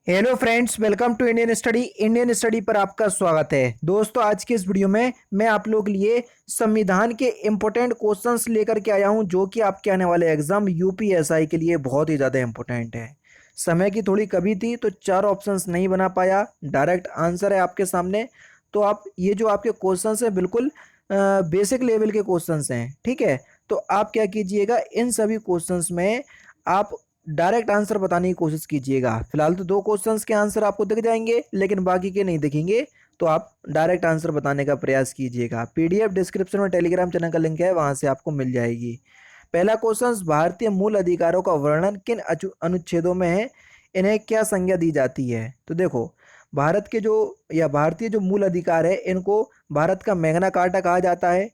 Hello friends, welcome to Indian Study पर आपका स्वागत है। दोस्तों, आज की इस वीडियो में मैं आप लोग के लिए संविधान के इम्पोर्टेंट क्वेश्चंस लेकर के आया हूं, जो कि आपके आने वाले एग्जाम यूपीएसआई के लिए बहुत ही ज़्यादा इम्पोर्टेंट है। समय की थोड़ी कमी थी तो चार ऑप्शंस नहीं बना पाया, डायरेक्ट आंसर है आपके सामने। तो आप ये जो आपके क्वेश्चंस हैं बिल्कुल बेसिक लेवल के क्वेश्चंस हैं, ठीक है। तो आप क्या कीजिएगा, इन सभी क्वेश्चंस में आप डायरेक्ट आंसर बताने की कोशिश कीजिएगा। फिलहाल तो दो क्वेश्चंस के आंसर आपको दिख जाएंगे, लेकिन बाकी के नहीं दिखेंगे। तो आप डायरेक्ट आंसर बताने का प्रयास कीजिएगा। पीडीएफ डिस्क्रिप्शन में टेलीग्राम चैनल का लिंक है, वहां से आपको मिल जाएगी। पहला क्वेश्चन, भारतीय मूल अधिकारों का वर्णन किन अनुच्छेदों में है, इन्हें क्या संज्ञा दी जाती है। तो देखो, भारत के जो या भारतीय जो मूल अधिकार है, इनको भारत का मैग्ना कार्टा कहा जाता है।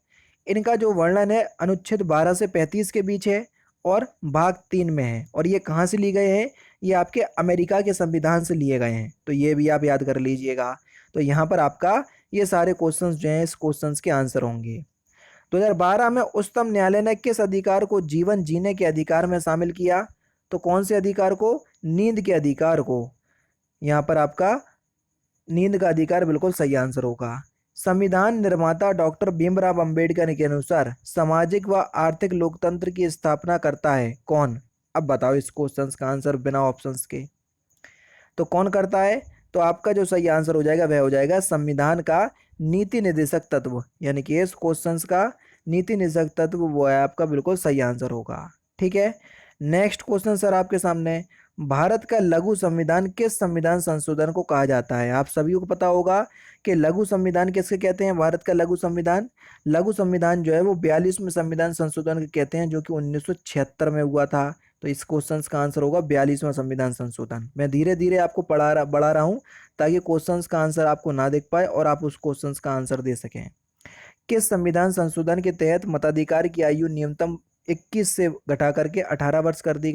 इनका जो वर्णन है अनुच्छेद 12 से 35 के बीच है और भाग 3 में है। और ये कहाँ से लिए गए हैं, ये आपके अमेरिका के संविधान से लिए गए हैं। तो ये भी आप याद कर लीजिएगा। तो यहाँ पर आपका ये सारे क्वेश्चंस जो हैं इस क्वेश्चंस के आंसर होंगे। 2012 में उच्चतम न्यायालय ने किस अधिकार को जीवन जीने के अधिकार में शामिल किया। तो कौन से अधिकार को, नींद के अधिकार को। यहाँ पर आपका नींद का अधिकार बिल्कुल सही आंसर होगा। संविधान निर्माता डॉक्टर भीमराव अंबेडकर के अनुसार सामाजिक व आर्थिक लोकतंत्र की स्थापना करता है कौन। अब बताओ इस क्वेश्चन का आंसर बिना ऑप्शंस के। तो कौन करता है, तो आपका जो सही आंसर हो जाएगा वह हो जाएगा संविधान का नीति निर्देशक तत्व, यानी कि इस क्वेश्चन का नीति निर्देशक तत्व वो है आपका बिल्कुल सही आंसर होगा। ठीक है। नेक्स्ट क्वेश्चन सर आपके सामने, भारत का लघु संविधान किस संविधान संशोधन को कहा जाता है। आप सभी को पता होगा कि लघु संविधान किसके कहते हैं। भारत का लघु संविधान जो है वो 42वें संविधान संशोधन के कहते हैं, जो कि 1976 में हुआ था। तो इस क्वेश्चन का आंसर होगा 42वां संविधान संशोधन। मैं धीरे धीरे आपको बढ़ा रहा हूँ ताकि क्वेश्चन का आंसर आपको ना दिख पाए और आप उस क्वेश्चन का आंसर दे सकें। किस संविधान संशोधन के तहत मताधिकार की आयु न्यूनतम 21 से घटा करके 18 वर्ष कर दी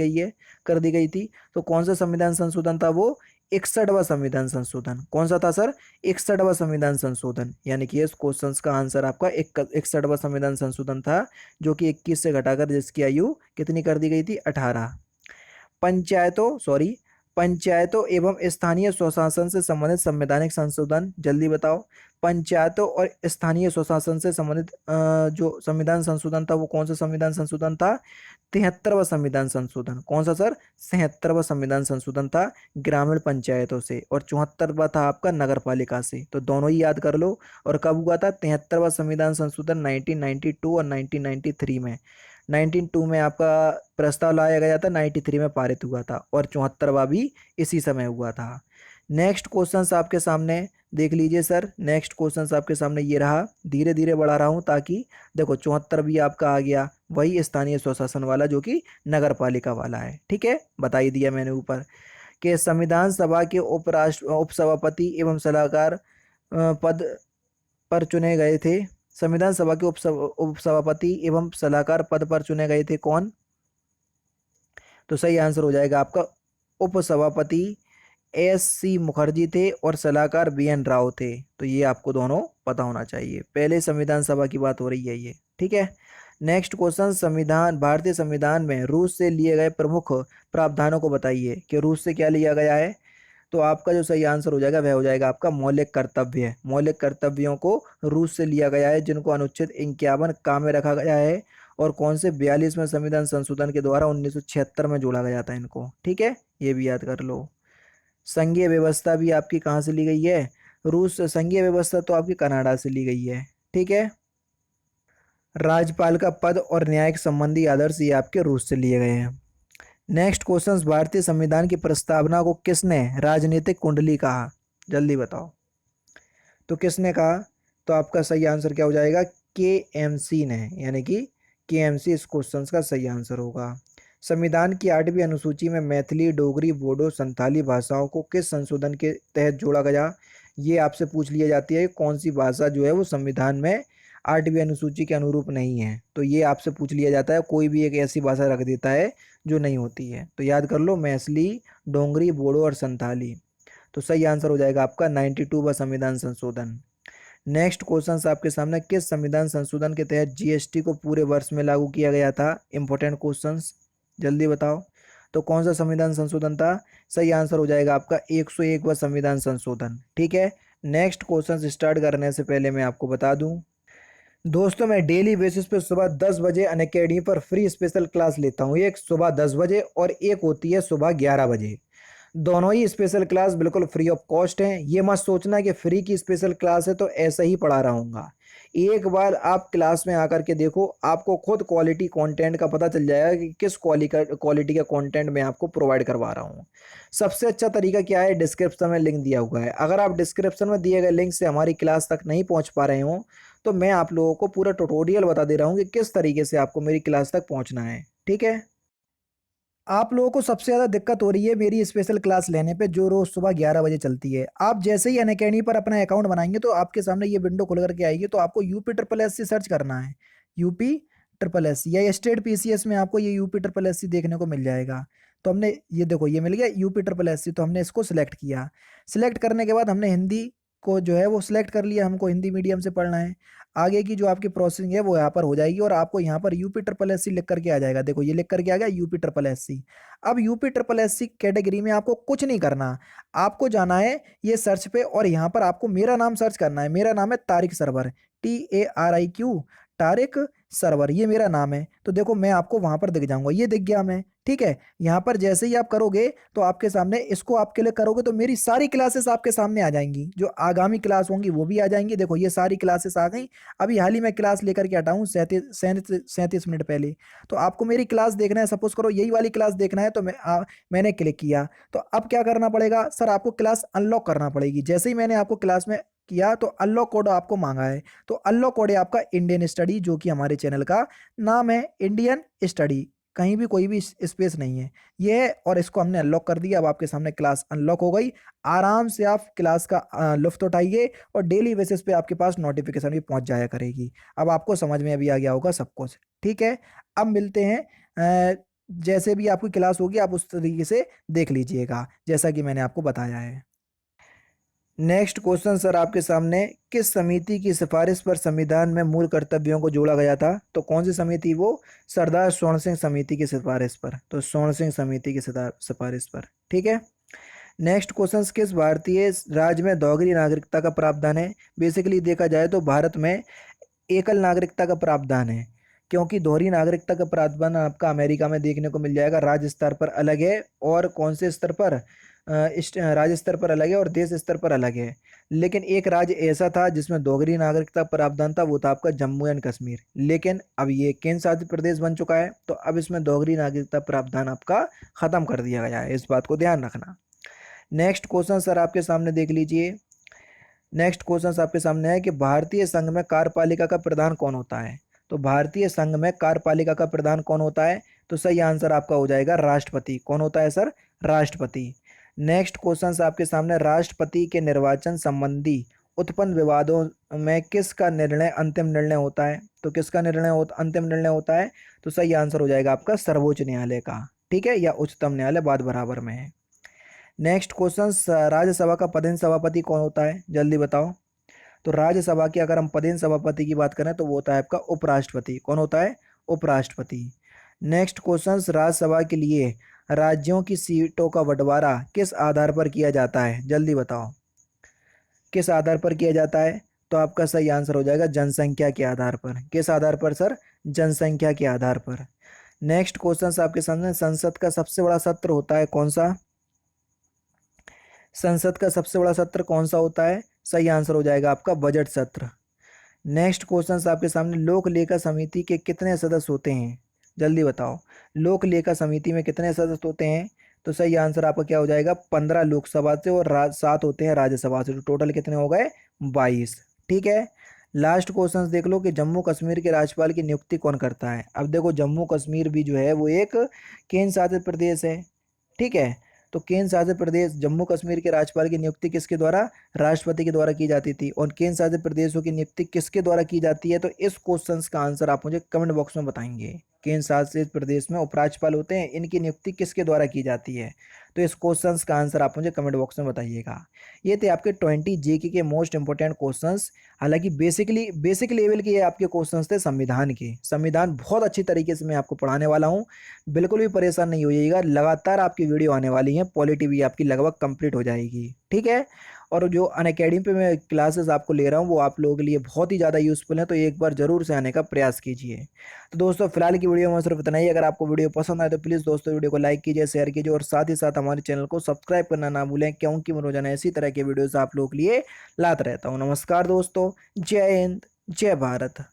गई थी। तो कौन सा संविधान संशोधन था वो, 61वां संविधान संशोधन। कौन सा था सर, 61वां संविधान संशोधन। यानी कि इस क्वेश्चन का आंसर आपका 61वां संविधान संशोधन था, जो कि 21 से घटाकर जिसकी आयु कितनी कर दी गई थी, 18। पंचायतों एवं स्थानीय स्वशासन से संबंधित संवैधानिक संशोधन, जल्दी बताओ। पंचायतों और स्थानीय स्वशासन से संबंधित जो संविधान संशोधन था वो कौन सा संविधान संशोधन था, 73वां संविधान संशोधन। कौन सा सर, 73वां संविधान संशोधन था ग्रामीण पंचायतों से, और 74वां था आपका नगर पालिका से। तो दोनों ही याद कर लो। और कब हुआ था, 73वां संविधान संशोधन 1992 और 1993 में। 1992 में आपका प्रस्ताव लाया गया था, 93 में पारित हुआ था, और 74वां भी इसी समय हुआ था। नेक्स्ट क्वेश्चन आपके सामने देख लीजिए सर। नेक्स्ट क्वेश्चन आपके सामने ये रहा, धीरे धीरे बढ़ा रहा हूँ ताकि देखो 74 भी आपका आ गया, वही स्थानीय स्वशासन वाला जो कि नगर पालिका वाला है। ठीक है, बता ही दिया मैंने ऊपर कि संविधान सभा के उपसभापति एवं सलाहकार पद पर चुने गए थे। संविधान सभा के उपसभापति एवं सलाहकार पद पर चुने गए थे कौन। तो सही आंसर हो जाएगा आपका उपसभापति एस.सी. मुखर्जी थे और सलाहकार बी.एन. राव थे। तो ये आपको दोनों पता होना चाहिए। पहले संविधान सभा की बात हो रही है ये, ठीक है। नेक्स्ट क्वेश्चन, भारतीय संविधान में रूस से लिए गए प्रमुख प्रावधानों को बताइए कि रूस से क्या लिया गया है। तो आपका जो सही आंसर हो जाएगा वह हो जाएगा आपका मौलिक कर्तव्य। मौलिक कर्तव्यों को रूस से लिया गया है, जिनको अनुच्छेद 51 का में रखा गया है, और कौन से 42वें संविधान संशोधन के द्वारा 1976 में जोड़ा गया था इनको। ठीक है, ये भी याद कर लो। संघीय व्यवस्था भी आपकी कहाँ से ली गई है, रूस से। संघीय व्यवस्था तो आपकी कनाडा से ली गई है। ठीक है। राज्यपाल का पद और न्यायिक संबंधी आदर्श ये आपके रूस से लिए गए हैं। नेक्स्ट क्वेश्चन, भारतीय संविधान की प्रस्तावना को किसने राजनीतिक कुंडली कहा, जल्दी बताओ। तो किसने कहा, तो आपका सही आंसर क्या हो जाएगा, के.एम.सी. ने, यानी कि के.एम.सी. इस क्वेश्चन का सही आंसर होगा। संविधान की 8वीं अनुसूची में मैथिली, डोगरी, बोडो, संथाली भाषाओं को किस संशोधन के तहत जोड़ा गया। ये आपसे पूछ लिया जाती है कौन सी भाषा जो है वो संविधान में 8वीं अनुसूची के अनुरूप नहीं है। तो ये आपसे पूछ लिया जाता है, कोई भी एक ऐसी भाषा रख देता है जो नहीं होती है। तो याद कर लो, मैथिली, डोंगरी, बोडो और संथाली। तो सही आंसर हो जाएगा आपका 92वां संविधान संशोधन। नेक्स्ट क्वेश्चन आपके सामने, किस संविधान संशोधन के तहत जीएसटी को पूरे वर्ष में लागू किया गया था। इंपॉर्टेंट क्वेश्चंस, जल्दी बताओ। तो कौन सा संविधान संशोधन था? सही आंसर हो जाएगा आपका 101वां संविधान संशोधन। ठीक है, नेक्स्ट क्वेश्चन स्टार्ट करने से पहले मैं आपको बता दूं दोस्तों, मैं डेली बेसिस पे सुबह 10 बजे अनअकैडमी पर फ्री स्पेशल क्लास लेता हूँ। एक सुबह 10 बजे और एक होती है सुबह 11 बजे। दोनों ही स्पेशल क्लास बिल्कुल फ्री ऑफ कॉस्ट हैं। ये मत सोचना कि फ्री की स्पेशल क्लास है तो ऐसा ही पढ़ा रहा हूँगा। एक बार आप क्लास में आकर के देखो, आपको खुद क्वालिटी कंटेंट का पता चल जाएगा कि किस क्वालिटी का कंटेंट मैं आपको प्रोवाइड करवा रहा हूँ। सबसे अच्छा तरीका क्या है? डिस्क्रिप्शन में लिंक दिया हुआ है। अगर आप डिस्क्रिप्शन में दिए गए लिंक से हमारी क्लास तक नहीं पहुँच पा रहे हो तो मैं आप लोगों को पूरा ट्यूटोरियल बता दे रहा हूँ कि किस तरीके से आपको मेरी क्लास तक पहुँचना है। ठीक है, आप लोगों को सबसे ज़्यादा दिक्कत हो रही है मेरी स्पेशल क्लास लेने पे, जो रोज़ सुबह 11 बजे चलती है। आप जैसे ही अनअकैडमी पर अपना अकाउंट बनाएंगे तो आपके सामने ये विंडो खुल करके आएगी। तो आपको UP triple S C search करना है, यूपी ट्रिपल एस सी, या स्टेट पीसीएस में आपको ये यूपी ट्रिपल एस सी देखने को मिल जाएगा। तो हमने ये देखो, ये मिल गया यूपी ट्रिपल एस सी, तो हमने इसको सिलेक्ट किया। सिलेक्ट करने के बाद हमने हिंदी को जो है वो सिलेक्ट कर लिया, हमको हिंदी मीडियम से पढ़ना है। आगे की जो आपकी प्रोसेसिंग है वो यहाँ पर हो जाएगी और आपको यहाँ पर यूपी ट्रिपल एस सी लिख करके आ जाएगा। देखो ये लिख करके आ गया यूपी ट्रिपल एस सी। अब UP triple S C category में आपको कुछ नहीं करना, आपको जाना है ये सर्च पे और यहाँ पर आपको मेरा नाम सर्च करना है। मेरा नाम है तारिक सरवर, TARIQ, तारिक सरवर, ये मेरा नाम है। तो देखो मैं आपको वहां पर दिख जाऊंगा, ये दिख गया मैं। ठीक है, यहाँ पर जैसे ही आप करोगे तो आपके सामने इसको आप क्लिक करोगे तो मेरी सारी क्लासेस आपके सामने आ जाएंगी। जो आगामी क्लास होंगी वो भी आ जाएंगी। देखो ये सारी क्लासेस आ गई। अभी हाल ही मैं क्लास लेकर के हटा हूँ 37 मिनट पहले। तो आपको मेरी क्लास देखना है, सपोज करो यही वाली क्लास देखना है, तो मैंने क्लिक किया। तो अब क्या करना पड़ेगा सर? आपको क्लास अनलॉक करना पड़ेगी। जैसे ही मैंने आपको क्लास में किया तो अनलॉक कोड आपको मांगा है। तो अनलॉक कोड है आपका इंडियन स्टडी, जो कि हमारे चैनल का नाम है इंडियन स्टडी। कहीं भी कोई भी स्पेस नहीं है, ये है। और इसको हमने अनलॉक कर दिया। अब आपके सामने क्लास अनलॉक हो गई। आराम से आप क्लास का लुफ्त उठाइए और डेली बेसिस पे आपके पास नोटिफिकेशन भी पहुंच जाया करेगी। अब आपको समझ में अभी आ गया होगा सब कुछ। ठीक है, अब मिलते हैं। जैसे भी आपकी क्लास होगी आप उस तरीके से देख लीजिएगा जैसा कि मैंने आपको बताया है। नेक्स्ट क्वेश्चन सर आपके सामने, किस समिति की सिफारिश पर संविधान में मूल कर्तव्यों को जोड़ा गया था? तो कौन सी समिति? वो सरदार स्वर्ण सिंह समिति की सिफारिश पर। तो स्वर्ण सिंह समिति की सिफारिश पर। ठीक है, नेक्स्ट क्वेश्चन, किस भारतीय राज्य में दोहरी नागरिकता का प्रावधान है? बेसिकली देखा जाए तो भारत में एकल नागरिकता का प्रावधान है, क्योंकि दोहरी नागरिकता का प्रावधान आपका अमेरिका में देखने को मिल जाएगा। राज्य स्तर पर अलग है और कौन से स्तर पर? राज्य स्तर पर अलग है और देश स्तर पर अलग है। लेकिन एक राज्य ऐसा था जिसमें दोहरी नागरिकता प्रावधान था, वो था आपका जम्मू एंड कश्मीर। लेकिन अब ये केंद्र शासित प्रदेश बन चुका है, तो अब इसमें दोहरी नागरिकता प्रावधान आपका खत्म कर दिया गया है। इस बात को ध्यान रखना। नेक्स्ट क्वेश्चन सर आपके सामने देख लीजिए। नेक्स्ट क्वेश्चन आपके सामने है कि भारतीय संघ में कार्यपालिका का प्रधान कौन होता है? तो भारतीय संघ में कार्यपालिका का प्रधान कौन होता है? तो सही आंसर आपका हो जाएगा राष्ट्रपति। कौन होता है सर? राष्ट्रपति। नेक्स्ट क्वेश्चन आपके सामने, राष्ट्रपति के निर्वाचन संबंधी उत्पन्न विवादों में किसका निर्णय अंतिम निर्णय होता है? तो किसका अंतिम निर्णय होता है? तो सही आंसर हो जाएगा आपका सर्वोच्च न्यायालय का। ठीक है, या उच्चतम न्यायालय, बात बराबर में है। नेक्स्ट क्वेश्चन, राज्यसभा का पदेन सभापति कौन होता है? जल्दी बताओ। तो राज्यसभा की अगर हम पदेन सभापति की बात करें तो वो होता है आपका उपराष्ट्रपति। कौन होता है? उपराष्ट्रपति। नेक्स्ट क्वेश्चन, राज्यसभा के लिए राज्यों की सीटों का बंटवारा किस आधार पर किया जाता है? जल्दी बताओ, किस आधार पर किया जाता है? तो आपका सही आंसर हो जाएगा जनसंख्या के आधार पर। किस आधार पर सर? जनसंख्या के आधार पर। नेक्स्ट क्वेश्चन आपके सामने, संसद का सबसे बड़ा सत्र होता है कौन सा? संसद का सबसे बड़ा सत्र कौन सा होता है? सही आंसर हो जाएगा आपका बजट सत्र। नेक्स्ट क्वेश्चन आपके सामने, लोक लेखा समिति के कितने सदस्य होते हैं? जल्दी बताओ, लोक लेखा समिति में कितने सदस्य होते हैं? तो सही आंसर आपका क्या हो जाएगा? 15 लोकसभा से और 7 होते हैं राज्यसभा से। तो टोटल कितने हो गए? 22। ठीक है, लास्ट क्वेश्चन देख लो कि जम्मू कश्मीर के राज्यपाल की नियुक्ति कौन करता है? अब देखो जम्मू कश्मीर भी जो है वो एक केंद्र शासित प्रदेश है। ठीक है, तो केंद्र शासित प्रदेश जम्मू कश्मीर के राज्यपाल की नियुक्ति किसके द्वारा? राष्ट्रपति के द्वारा की जाती थी। और केंद्र शासित प्रदेशों की नियुक्ति किसके द्वारा की जाती है? तो इस क्वेश्चन का आंसर आप मुझे कमेंट बॉक्स में बताएंगे। केंद्र शासित प्रदेश में उपराज्यपाल होते हैं, इनकी नियुक्ति किसके द्वारा की जाती है? तो इस क्वेश्चन का आंसर आप मुझे कमेंट बॉक्स में बताइएगा। ये थे आपके 20 जीके के मोस्ट इंपोर्टेंट क्वेश्चंस। हालांकि बेसिक लेवल के ये आपके क्वेश्चंस थे संविधान के। संविधान बहुत अच्छी तरीके से मैं आपको पढ़ाने वाला हूँ, बिल्कुल भी परेशान नहीं होइएगा। लगातार आपकी वीडियो आने वाली है, पॉलिटी भी आपकी लगभग कंप्लीट हो जाएगी, ठीक है। और जो अनअकैडमी पे मैं क्लासेस आपको ले रहा हूँ वो आप लोगों के लिए बहुत ही ज़्यादा यूज़फुल है, तो एक बार ज़रूर से आने का प्रयास कीजिए। तो दोस्तों फिलहाल की वीडियो में सिर्फ इतना ही। अगर आपको वीडियो पसंद आए तो प्लीज़ दोस्तों वीडियो को लाइक कीजिए, शेयर कीजिए और साथ ही साथ हमारे चैनल को सब्सक्राइब करना ना भूलें, क्योंकि मैं रोजाना इसी तरह के वीडियोज़ आप लोगों के लिए लाता रहता हूँ। नमस्कार दोस्तों, जय हिंद, जय भारत।